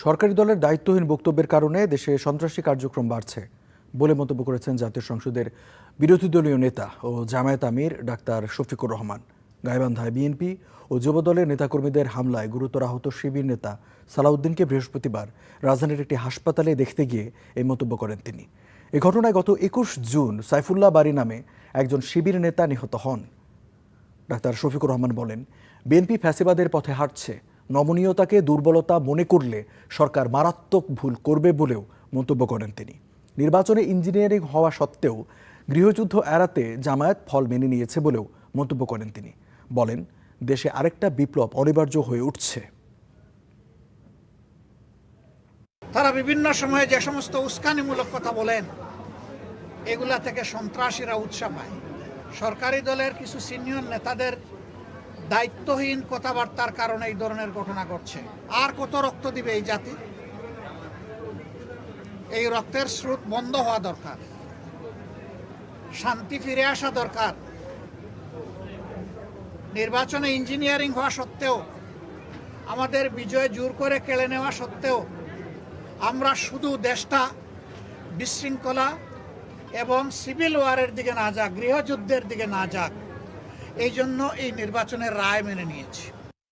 সরকারি দলের দায়িত্বহীন বক্তব্যের কারণে দেশে সন্ত্রাসী কার্যক্রম বাড়ছে বলে মন্তব্য করেছেন জাতীয় সংসদের বিরোধী দলীয় নেতা ও জামায়াত আমির ডাক্তার শফিকুর রহমান। গাইবান্ধায় বিএনপি ও যুবদলের নেতাকর্মীদের হামলায় গুরুতর আহত শিবির নেতা সালাউদ্দিনকে বৃহস্পতিবার রাজধানীর একটি হাসপাতালে দেখতে গিয়ে এই মন্তব্য করেন তিনি। এ ঘটনায় গত ২১ জুন সাইফুল্লাহ বারী নামে একজন শিবির নেতা নিহত হন। ডাক্তার শফিকুর রহমান বলেন, বিএনপি ফ্যাসিবাদের পথে হাঁটছে, নমনীয়তাকে দুর্বলতা মনে করলে সরকার মারাত্মক ভুল করবে বলেও মন্তব্য করেন তিনি। নির্বাচনে ইঞ্জিনিয়ারিং হওয়া সত্ত্বেও গৃহযুদ্ধ এড়াতে জামায়াত ফল মেনে নিয়েছে বলেও মন্তব্য করেন তিনি। বলেন, দেশে আরেকটা বিপ্লব অনিবার্য হয়ে উঠছে। তারা বিভিন্ন সময়ে যে সমস্ত উস্কানিমূলক কথা বলেন, এগুলা থেকে সন্ত্রাসীরা উৎসাহ পায়। সরকারি দলের কিছু সিনিয়র নেতাদের দায়িত্বহীন কথাবার্তার কারণে এই ধরনের ঘটনা ঘটছে। আর কত রক্ত দিবে এই জাতি? এই রক্তের স্রোত বন্ধ হওয়া দরকার, শান্তি ফিরে আসা দরকার। নির্বাচনে ইঞ্জিনিয়ারিং হওয়া সত্ত্বেও, আমাদের বিজয় জোর করে কেড়ে নেওয়া সত্ত্বেও আমরা শুধু দেশটা বিশৃঙ্খলা এবং সিভিল ওয়ারের দিকে না যাক, গৃহযুদ্ধের দিকে না যাক, এই জন্য এই নির্বাচনের রায় মেনে নিয়েছি।